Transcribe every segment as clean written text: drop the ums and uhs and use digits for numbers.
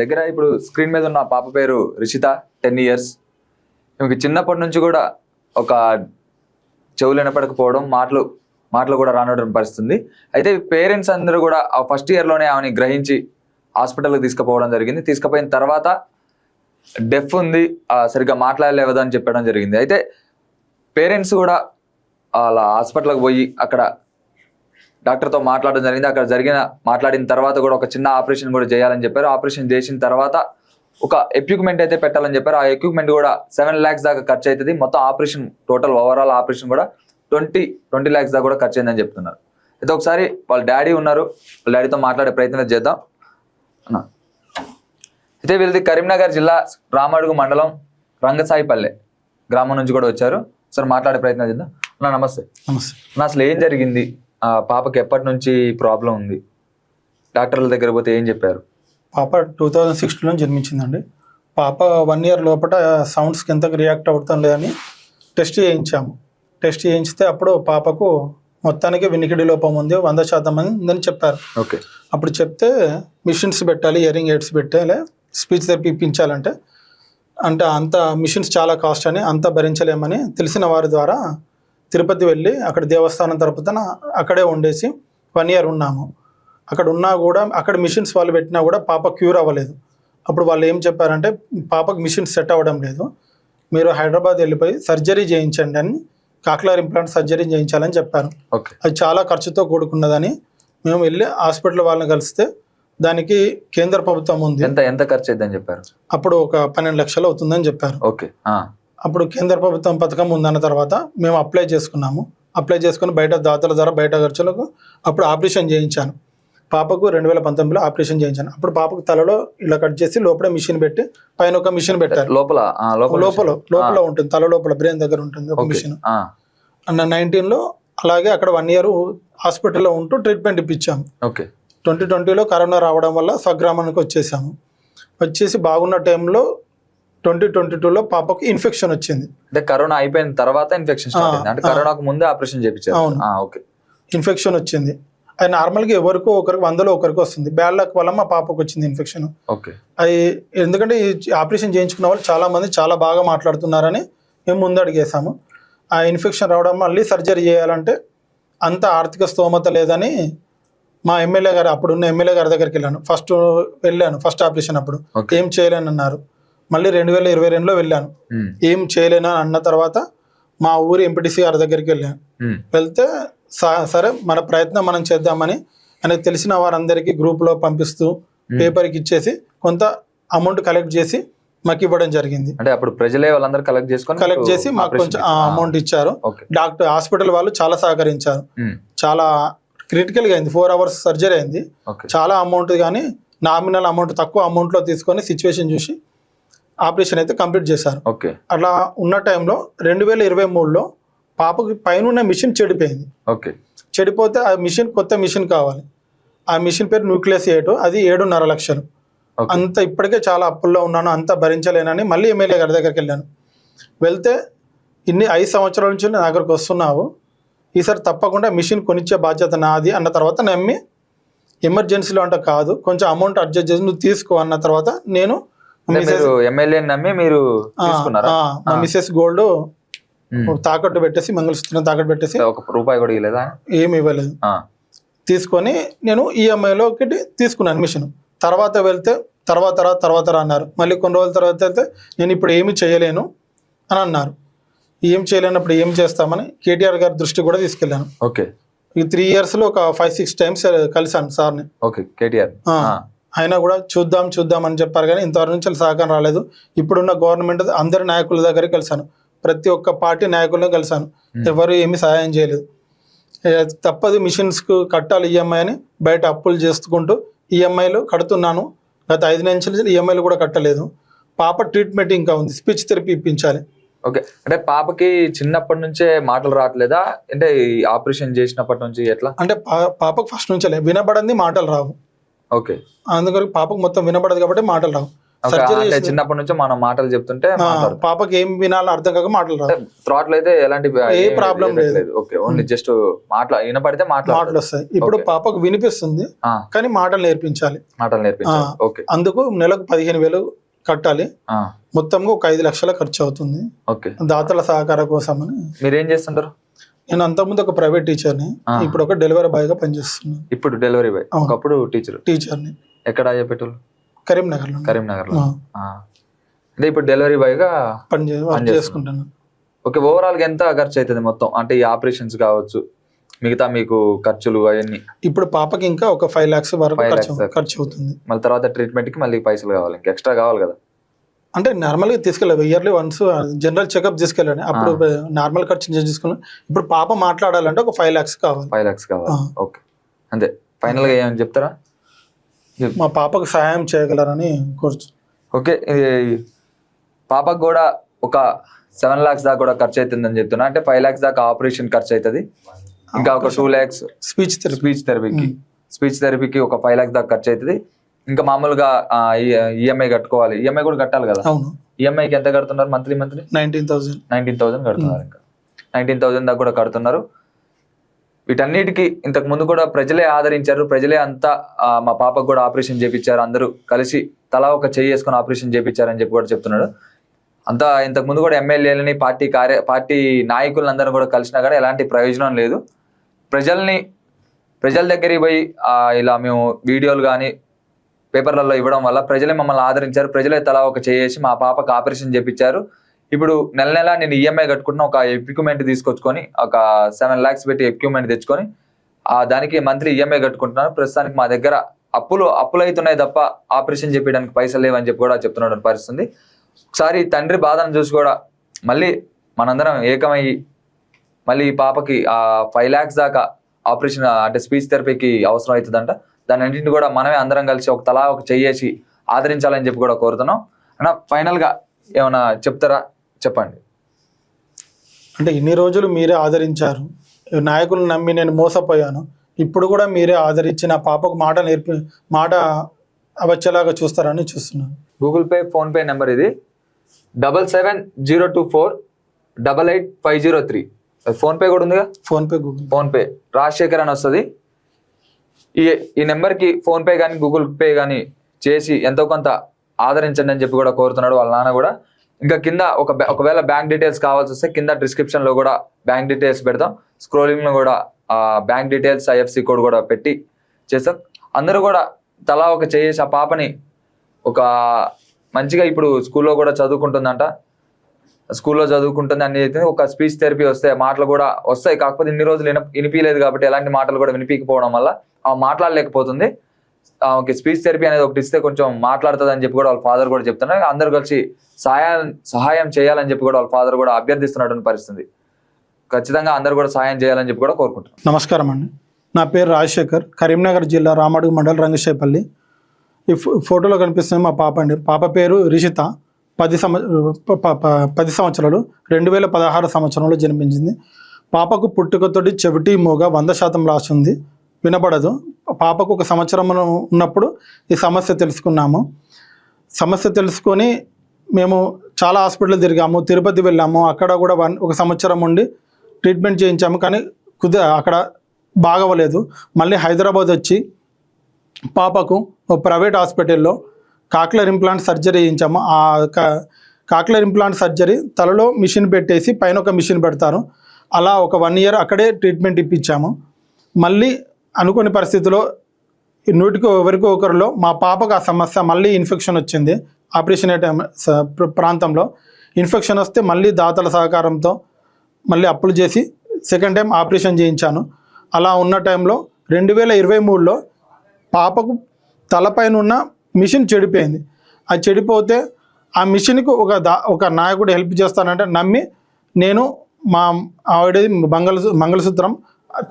దగ్గర ఇప్పుడు స్క్రీన్ మీద ఉన్న పాప పేరు రిషిత, 10 years. ఈమెకి చిన్నప్పటి నుంచి కూడా ఒక చెవులు వినపడకపోవడం, మాటలు కూడా రానడం పరిస్థితుంది. అయితే పేరెంట్స్ అందరూ కూడా ఆ ఫస్ట్ ఇయర్లోనే ఆమెని గ్రహించి హాస్పిటల్కి తీసుకుపోవడం జరిగింది. తీసుకుపోయిన తర్వాత డెఫ్ ఉంది, సరిగ్గా మాట్లాడలేవదు అని చెప్పడం జరిగింది. అయితే పేరెంట్స్ కూడా అలా హాస్పిటల్కి పోయి అక్కడ డాక్టర్తో మాట్లాడడం జరిగింది. అక్కడ మాట్లాడిన తర్వాత కూడా ఒక చిన్న ఆపరేషన్ కూడా చేయాలని చెప్పారు. ఆపరేషన్ చేసిన తర్వాత ఒక ఎక్విప్మెంట్ అయితే పెట్టాలని చెప్పారు. ఆ ఎక్విప్మెంట్ కూడా 7 lakhs దాకా ఖర్చు అవుతుంది. మొత్తం ఆపరేషన్ టోటల్ ఓవరాల్ ఆపరేషన్ కూడా 20 lakhs దాకా కూడా ఖర్చు అయిందని చెప్తున్నారు. అయితే ఒకసారి వాళ్ళ డాడీ ఉన్నారు, వాళ్ళ డాడీతో మాట్లాడే ప్రయత్నం చేద్దాం. అయితే వీళ్ళది కరీంనగర్ జిల్లా రామడుగు మండలం రంగసాయిపల్లె గ్రామం నుంచి కూడా వచ్చారు. సార్ మాట్లాడే ప్రయత్నం చేద్దాం. నమస్తే. అసలు ఏం జరిగింది? పాపకి ఎప్పటి నుంచి ప్రాబ్లం ఉంది? డాక్టర్ల దగ్గర పోతే ఏం చెప్పారు? పాప 2016లో జన్మించిందండి. పాప 1 year లోపల సౌండ్స్కి ఎంతకు రియాక్ట్ అవుతాం లేదని టెస్ట్ చేయించాము. టెస్ట్ చేయించితే అప్పుడు పాపకు మొత్తానికి వినికిడి లోపం ఉంది, 100% ఉందని చెప్పారు. ఓకే. అప్పుడు చెప్తే మిషన్స్ పెట్టాలి, ఇయరింగ్ ఎయిడ్స్ పెట్టాలి, స్పీచ్ థెరపీ ఇప్పించాలంటే అంత మిషన్స్ చాలా కాస్ట్ అని, అంత భరించలేమని తెలిసిన వారి ద్వారా తిరుపతి వెళ్ళి అక్కడ దేవస్థానం తరపున అక్కడే ఉండేసి 1 year ఉన్నాము. అక్కడ ఉన్నా కూడా అక్కడ మిషన్స్ వాళ్ళు పెట్టినా కూడా పాప క్యూర్ అవ్వలేదు. అప్పుడు వాళ్ళు ఏం చెప్పారంటే పాపకు మిషన్స్ సెట్ అవ్వడం లేదు, మీరు హైదరాబాద్ వెళ్ళిపోయి సర్జరీ చేయించండి అని, కాక్లియర్ ఇంప్లాంట్ సర్జరీ చేయించాలని చెప్పారు. అది చాలా ఖర్చుతో కూడుకున్నదని మేము వెళ్ళి హాస్పిటల్ వాళ్ళని కలిస్తే దానికి కేంద్ర ప్రభుత్వం ఉంది, ఎంత ఖర్చు అవుతుందని చెప్పారు. అప్పుడు ఒక 12 లక్షలు అవుతుందని చెప్పారు. ఓకే. అప్పుడు కేంద్ర ప్రభుత్వం పథకం ఉందన్న తర్వాత మేము అప్లై చేసుకున్నాము. అప్లై చేసుకుని బయట దాతల ద్వారా బయట ఖర్చులకు అప్పుడు ఆపరేషన్ చేయించాను. పాపకు 2019లో ఆపరేషన్ చేయించాను. అప్పుడు పాపకు తలలో ఇలా కట్ చేసి లోపల మిషన్ పెట్టి పైన ఒక మిషన్ పెట్టారు. లోపల ఉంటుంది, తల లోపల బ్రెయిన్ దగ్గర ఉంటుంది ఒక మిషన్. 19లో అలాగే అక్కడ 1 year హాస్పిటల్లో ఉంటూ ట్రీట్మెంట్ ఇప్పించాము. 2020లో కరోనా రావడం వల్ల స్వగ్రామానికి వచ్చేసి బాగున్న టైంలో 2022లో పాపకు ఇన్ఫెక్షన్ వచ్చింది. అంటే కరోనా అయిపోయిన తర్వాత ఇన్ఫెక్షన్ స్టార్ట్ అయింది. అంటే కరోనాకు ముందే ఆపరేషన్ చేయించారు. అవును. ఓకే. ఇన్ఫెక్షన్ వచ్చింది. అది నార్మల్గా ఎవరికో ఒకరికి 100లో ఒకరికి వస్తుంది. బ్యాడ్ లక్ వల్ల మా పాపకు వచ్చింది ఇన్ఫెక్షన్. ఓకే. అది ఎందుకంటే ఈ ఆపరేషన్ చేయించుకున్న వాళ్ళు చాలా మంది చాలా బాగా మాట్లాడుతున్నారని మేము ముందు అడిగేసాము. ఆ ఇన్ఫెక్షన్ రావడం మళ్ళీ సర్జరీ చేయాలంటే అంత ఆర్థిక స్తోమత లేదని మా ఎమ్మెల్యే గారు, అప్పుడున్న ఎమ్మెల్యే గారి దగ్గరికి వెళ్ళాను. ఫస్ట్ ఆపరేషన్ అప్పుడు ఏం చేయలేని అన్నారు. మళ్ళీ 2022లో వెళ్ళాను. ఏం చేయలేను అన్న తర్వాత మా ఊరి ఎంపీటీసీ గారి దగ్గరికి వెళ్తే సరే మన ప్రయత్నం మనం చేద్దామని ఆయనకు తెలిసిన వారందరికీ గ్రూప్లో పంపిస్తూ పేపర్కి ఇచ్చేసి కొంత అమౌంట్ కలెక్ట్ చేసి మాకు ఇవ్వడం జరిగింది. అంటే అప్పుడు ప్రజలే వాళ్ళందరూ కలెక్ట్ చేసి మాకు కొంచెం అమౌంట్ ఇచ్చారు. హాస్పిటల్ వాళ్ళు చాలా సహకరించారు. చాలా క్రిటికల్గా అయింది, 4 hours సర్జరీ అయింది. చాలా అమౌంట్ కానీ నామినల్ అమౌంట్ తక్కువ అమౌంట్లో తీసుకొని సిచ్యువేషన్ చూసి ఆపరేషన్ అయితే కంప్లీట్ చేశారు. అట్లా ఉన్న టైంలో 2023లో పాపకి పైన మిషన్ చెడిపోయింది. చెడిపోతే ఆ మిషన్ కొత్త మిషన్ కావాలి. ఆ మిషన్ పేరు న్యూక్లియస్ 8, అది 7.5 లక్షలు. అంత ఇప్పటికే చాలా అప్పుల్లో ఉన్నాను, అంత భరించలేనని మళ్ళీ ఎమ్మెల్యే గారి దగ్గరికి వెళ్తే 5 సంవత్సరాల నుంచి నా దగ్గరకు వస్తున్నావు, ఈసారి తప్పకుండా మిషన్ కొనిచ్చే బాధ్యత నాది అన్న తర్వాత నమ్మి ఎమర్జెన్సీలో అంటే కాదు కొంచెం అమౌంట్ అడ్జస్ట్ చేసి నువ్వు తీసుకో అన్న తర్వాత నేను ఎమ్మెల్యే నమ్మి మీరు మా మిసెస్ గోల్డ్ తాకట్టు పెట్టేసి, మంగళసూత్రం తాకట్టు పెట్టేసి ₹1 కూడా ఇవ్వలేదా? ఏమి ఇవ్వలేదు. తీసుకొని నేను ఈఎంఐలోకి తీసుకున్నాను మిషన్. తర్వాత అన్నారు. మళ్ళీ కొన్ని రోజుల తర్వాత వెళ్తే నేను ఇప్పుడు ఏమి చేయలేను అని అన్నారు. ఏం చేయలేనప్పుడు ఏం చేస్తామని కేటీఆర్ గారి దృష్టి కూడా తీసుకెళ్ళాను. ఈ 3 yearsలో ఒక 5-6 times కలిసాను సార్ని. కేటీఆర్ అయినా కూడా చూద్దాం అని చెప్పారు కానీ ఇంతవరకు నుంచి సహకారం రాలేదు. ఇప్పుడున్న గవర్నమెంట్ అందరి నాయకుల దగ్గరికి కలిసాను, ప్రతి ఒక్క పార్టీ నాయకులను కలిసాను, ఎవరు ఏమి సహాయం చేయలేదు. తప్పదు మిషన్స్కు కట్టాలి ఈఎంఐ అని బయట అప్పులు చేసుకుంటూ ఈఎంఐలు కడుతున్నాను. గత 5 నుంచి ఈఎంఐలు కూడా కట్టలేదు. పాప ట్రీట్మెంట్ ఇంకా ఉంది, స్పీచ్ థెరపీ ఇప్పించాలి. అంటే పాపకి చిన్నప్పటి నుంచే మాటలు రావట్లేదా? అంటే ఆపరేషన్ చేసినప్పటి నుంచి ఎట్లా? అంటే పాపకు ఫస్ట్ నుంచే వినబడింది, మాటలు రావు. అందుకని పాపకు మొత్తం వినబడదు కాబట్టి మాటలు రావు. సర్జరీ అంటే చిన్నప్పటి నుంచి మనం మాటలు చెప్తుంటే పాపకి ఏం వినాలో అర్థం కాక మాటలు రాదు. థ్రాట్ లో అయితే ఎలాంటి ఏ ప్రాబ్లం లేదు. ఓకే, ఓన్లీ జస్ట్ వినపడితే మాటలు వస్తాయి. ఇప్పుడు పాపకు వినిపిస్తుంది కానీ మాటలు నేర్పించాలి. మాటలు నేర్పించాలి. ఓకే, అందుకు నెలకు 15,000 కట్టాలి. మొత్తంగా ఒక 5 లక్షల ఖర్చు అవుతుంది. ఓకే, దాతల సహకారం కోసం అని. మీరు ఏం చేస్తుంటారు? నేను అంతకుముందు ఒక ప్రైవేట్ టీచర్ని, ఇప్పుడు ఒక డెలివరీ బాయ్ గా పనిచేస్తున్నాను. ఇప్పుడు డెలివరీ బాయ్, ఒకప్పుడు టీచర్ని. ఎక్కడ చెప్పేటోళ్ళు? కరీంనగర్ లో. అంటే ఇప్పుడు డెలివరీ బాయ్ గా పని చేసుకుంటాను. ఓకే, ఓవరాల్ గా ఎంత ఖర్చు అవుతుంది మొత్తం? అంటే ఈ ఆపరేషన్స్ కావచ్చు, మిగతా మీకు ఖర్చులు అవన్నీ. ఇప్పుడు పాపకి ఇంకా ఒక 5 lakhs వరకు ఖర్చు అవుతుంది. మళ్ళీ తర్వాత ట్రీట్మెంట్ కి మళ్ళీ పైసలు కావాలి, ఇంకా ఎక్స్ట్రా కావాలి కదా? అంటే నార్మల్ గా తీసుకెళ్ళాలి, ఇయర్లీ వన్స్ జనరల్ చెకప్ తీసుకెళ్ళాలి. అప్పుడు నార్మల్ ఖర్చు చేసుకున్నాను. ఇప్పుడు పాప మాట్లాడాలంటే ఒక 5 lakhs కావాలి. 5 lakhs కావాలి. ఓకే, అంతే. ఫైనల్ గా ఏమని చెప్తారా? మా పాపకు సహాయం చేయగలరని కోరుచు. ఓకే, పాపకు కూడా ఒక 7 lakhs దాకా కూడా ఖర్చు అవుతుందని చెప్తున్నా. అంటే 5 lakhs దాకా ఆపరేషన్ ఖర్చు అవుతుంది. ఇంకా ఒక 2 lakhs స్పీచ్ థెరపీకి ఒక 5 lakhs దాకా ఖర్చు అవుతుంది. ఇంకా మామూలుగా ఈఎంఐ కట్టుకోవాలి. ఈఎంఐ కూడా కట్టాలి కదా? అవును. ఈఎంఐకి ఎంత కడుతున్నారు? మంత్లీ 19,000 కడుతున్నారు. ఇంకా 19,000 దాకా కూడా కడుతున్నారు. వీటన్నిటికీ ఇంతకు ముందు కూడా ప్రజలే ఆదరించారు. ప్రజలే అంతా మా పాపకు కూడా ఆపరేషన్ చేయించారు. అందరూ కలిసి తలా ఒక చెయ్యి వేసుకొని ఆపరేషన్ చేయించారని చెప్పి కూడా చెప్తున్నాడు. అంతా ఇంతకు ముందు కూడా ఎమ్మెల్యేలని పార్టీ నాయకులను అందరూ కూడా కలిసినా కానీ ఎలాంటి ప్రయోజనం లేదు. ప్రజల దగ్గరికి పోయి ఇలా మేము వీడియోలు కానీ పేపర్లలో ఇవ్వడం వల్ల ప్రజలే మమ్మల్ని ఆదరించారు. ప్రజలే తలా ఒక చేసి మా పాపకు ఆపరేషన్ చేయించారు. ఇప్పుడు నెల నేను ఈఎంఐ కట్టుకుంటున్న ఒక ఎక్విప్మెంట్ తీసుకొచ్చుకొని ఒక 7 lakhs పెట్టి ఎక్విప్మెంట్ తెచ్చుకొని దానికి మంత్లీ ఈఎంఐ కట్టుకుంటున్నాను. ప్రస్తుతానికి మా దగ్గర అప్పులు అవుతున్నాయి తప్ప ఆపరేషన్ చేయించడానికి పైసలు లేవని చెప్పి కూడా చెప్తున్నాడు పరిస్థితుంది. ఒకసారి తండ్రి బాధను చూసి కూడా మళ్ళీ మనందరం ఏకమయ్యి మళ్ళీ ఈ పాపకి 5 lakhs దాకా ఆపరేషన్ అంటే స్పీచ్ థెరపీకి అవసరం అవుతుందంట. దాని అన్నింటిని కూడా మనమే అందరం కలిసి ఒక తలా ఒక చెయ్యేసి ఆదరించాలని చెప్పి కూడా కోరుతున్నాం. అన్న, ఫైనల్గా ఏమైనా చెప్తారా? చెప్పండి. అంటే ఇన్ని రోజులు మీరే ఆదరించారు, నాయకులను నమ్మి నేను మోసపోయాను. ఇప్పుడు కూడా మీరే ఆదరించి నా పాపకు మాట వచ్చేలాగా చూస్తారని చూస్తున్నాను. గూగుల్ పే, ఫోన్పే నెంబర్ ఇది 7702488503. ఫోన్పే కూడా ఉందిగా? ఫోన్పే రాజశేఖర్ అని వస్తుంది. ఈ నెంబర్కి ఫోన్పే కానీ గూగుల్ పే కానీ చేసి ఎంతో కొంత ఆదరించండి అని చెప్పి కూడా కోరుతున్నాడు వాళ్ళ నాన్న కూడా. ఇంకా కింద ఒకవేళ బ్యాంక్ డీటెయిల్స్ కావాల్సి వస్తే కింద డిస్క్రిప్షన్ లో కూడా బ్యాంక్ డీటెయిల్స్ పెడతాం. స్క్రోలింగ్ లో కూడా బ్యాంక్ డీటెయిల్స్, ఐఎఫ్సి కోడ్ కూడా పెట్టి చేస్తాం. అందరూ కూడా తలా ఒక చేసి ఆ పాపని ఒక మంచిగా ఇప్పుడు స్కూల్లో కూడా చదువుకుంటుందంట. స్కూల్లో చదువుకుంటుంది అని అయితే ఒక స్పీచ్ థెరపీ వస్తే మాటలు కూడా వస్తాయి. కాకపోతే ఇన్ని రోజులు వినిపించలేదు కాబట్టి ఎలాంటి మాటలు కూడా వినిపించకపోవడం వల్ల మాట్లాడలేకపోతుంది. ఓకే, స్పీచ్ థెరపీ అనేది ఒకటి ఇస్తే కొంచెం మాట్లాడుతుంది అని చెప్పి కూడా వాళ్ళ ఫాదర్ కూడా చెప్తున్నారు. అందరు కలిసి సహాయం చేయాలని చెప్పి కూడా వాళ్ళ ఫాదర్ కూడా అభ్యర్థిస్తున్నటువంటి పరిస్థితి. ఖచ్చితంగా అందరూ కూడా సహాయం చేయాలని చెప్పి కూడా కోరుకుంటున్నాను. నమస్కారం అండి, నా పేరు రాజశేఖర్, కరీంనగర్ జిల్లా రామడుగు మండలం రంగశేపల్లి. ఈ ఫోటోలో కనిపిస్తుంది మా పాప అండి. పాప పేరు రిషిత. 10 సంవత్సరాలు 2016 సంవత్సరంలో జన్మించింది. పాపకు పుట్టుకతోటి చెవిటి మూగ 100% లాస్ ఉంది, వినపడదు. పాపకు 1 సంవత్సరం ఉన్నప్పుడు ఈ సమస్య తెలుసుకున్నాము. సమస్య తెలుసుకొని మేము చాలా హాస్పిటల్ తిరిగాము, తిరుపతి వెళ్ళాము. అక్కడ కూడా 1 సంవత్సరం ఉండి ట్రీట్మెంట్ చేయించాము, కానీ అక్కడ బాగవలేదు. మళ్ళీ హైదరాబాద్ వచ్చి పాపకు ప్రైవేట్ హాస్పిటల్లో కాక్లర్ ఇంప్లాంట్ సర్జరీ చేయించాము. ఆ కాక్లర్ ఇంప్లాంట్ సర్జరీ తలలో మిషన్ పెట్టేసి పైన ఒక మిషన్ పెడతారు. అలా ఒక 1 year అక్కడే ట్రీట్మెంట్ ఇప్పించాము. మళ్ళీ అనుకోని పరిస్థితిలో ఎవరికో ఒకరిలో మా పాపకు ఆ సమస్య మళ్ళీ ఇన్ఫెక్షన్ వచ్చింది. ఆపరేషన్ ప్రాంతంలో ఇన్ఫెక్షన్ వస్తే మళ్ళీ దాతల సహకారంతో మళ్ళీ అప్పులు చేసి సెకండ్ టైం ఆపరేషన్ చేయించాను. అలా ఉన్న టైంలో 2023లో పాపకు తలపైన ఉన్న మిషన్ చెడిపోయింది. అది చెడిపోతే ఆ మిషన్కి ఒక నాయకుడు హెల్ప్ చేస్తానంటే నమ్మి నేను మా ఆవిడ మంగళసూత్రం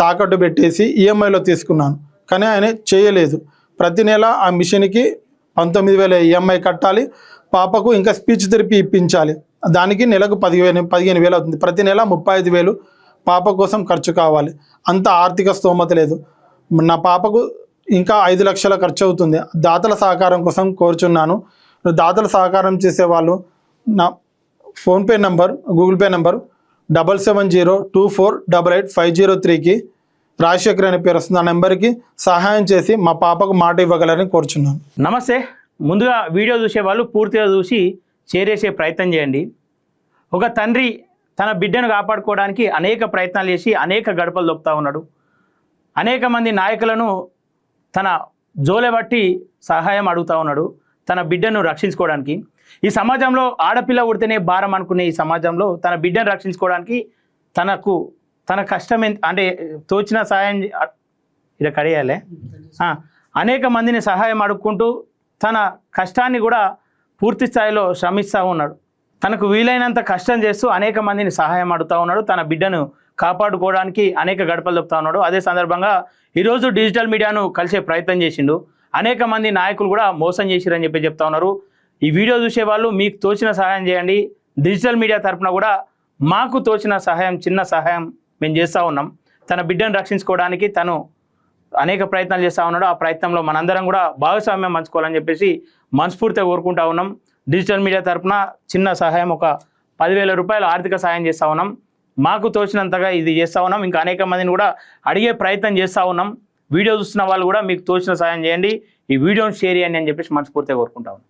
తాకట్టు పెట్టేసి ఈఎంఐలో తీసుకున్నాను. కానీ ఆయన చేయలేదు. ప్రతి నెల ఆ మిషన్కి 19,000 ఈఎంఐ కట్టాలి. పాపకు ఇంకా స్పీచ్ థెరపీ ఇప్పించాలి. దానికి నెలకు 15,000 అవుతుంది. ప్రతి నెల 35,000 పాప కోసం ఖర్చు కావాలి. అంత ఆర్థిక స్తోమత లేదు. నా పాపకు ఇంకా 5 లక్షల ఖర్చు అవుతుంది. దాతల సహకారం కోసం కోరుచున్నాను. దాతలు సహకారం చేసేవాళ్ళు నా PhonePe number, Google Pay number 7702488503కి రాజశేఖర్ అనే పేరు వస్తుంది. ఆ నెంబర్కి సహాయం చేసి మా పాపకు మాట ఇవ్వగలరని కోరుచున్నాను. నమస్తే. ముందుగా వీడియో చూసే వాళ్ళు పూర్తిగా చూసి షేర్ చేసే ప్రయత్నం చేయండి. ఒక తండ్రి తన బిడ్డను కాపాడుకోవడానికి అనేక ప్రయత్నాలు చేసి అనేక గడపలు దొక్కుతూ ఉన్నాడు. అనేక మంది నాయకులను తన జోలె బట్టి సహాయం అడుగుతూ ఉన్నాడు తన బిడ్డను రక్షించుకోవడానికి. ఈ సమాజంలో ఆడపిల్ల ఉడితేనే భారం అనుకునే ఈ సమాజంలో తన బిడ్డను రక్షించుకోవడానికి తన కష్టం అంటే తోచిన సహాయం ఇలా కడియాలే అనేక మందిని సహాయం అడుక్కుంటూ తన కష్టాన్ని కూడా పూర్తి స్థాయిలో శ్రమిస్తూ ఉన్నాడు. తనకు వీలైనంత కష్టం చేస్తూ అనేక మందిని సహాయం అడుగుతూ ఉన్నాడు. తన బిడ్డను కాపాడుకోవడానికి అనేక గడపలు దొక్కుతూ ఉన్నాడు. అదే సందర్భంగా ఈరోజు డిజిటల్ మీడియాను కలిసే ప్రయత్నం చేసిండు. అనేక మంది నాయకులు కూడా మోసం చేసిరని చెప్పి చెప్తా ఉన్నారు. ఈ వీడియో చూసే వాళ్ళు మీకు తోచిన సహాయం చేయండి. డిజిటల్ మీడియా తరఫున కూడా మాకు తోచిన సహాయం, చిన్న సహాయం మేము చేస్తూ ఉన్నాం. తన బిడ్డను రక్షించుకోవడానికి తను అనేక ప్రయత్నాలు చేస్తూ ఉన్నాడు. ఆ ప్రయత్నంలో మనందరం కూడా భాగస్వామ్యం పంచుకోవాలని చెప్పేసి మనస్ఫూర్తిగా కోరుకుంటా ఉన్నాం. డిజిటల్ మీడియా తరఫున చిన్న సహాయం ఒక 10,000 రూపాయలు ఆర్థిక సహాయం చేస్తూ ఉన్నాం. మాకు తోచినంతగా ఇది చేస్తూ ఉన్నాం. ఇంకా అనేక మందిని కూడా అడిగే ప్రయత్నం చేస్తూ ఉన్నాం. వీడియో చూస్తున్న వాళ్ళు కూడా మీకు తోచిన సహాయం చేయండి. ఈ వీడియోని షేర్ చేయండి అని చెప్పేసి మనస్ఫూర్తిగా కోరుకుంటా ఉన్నాం.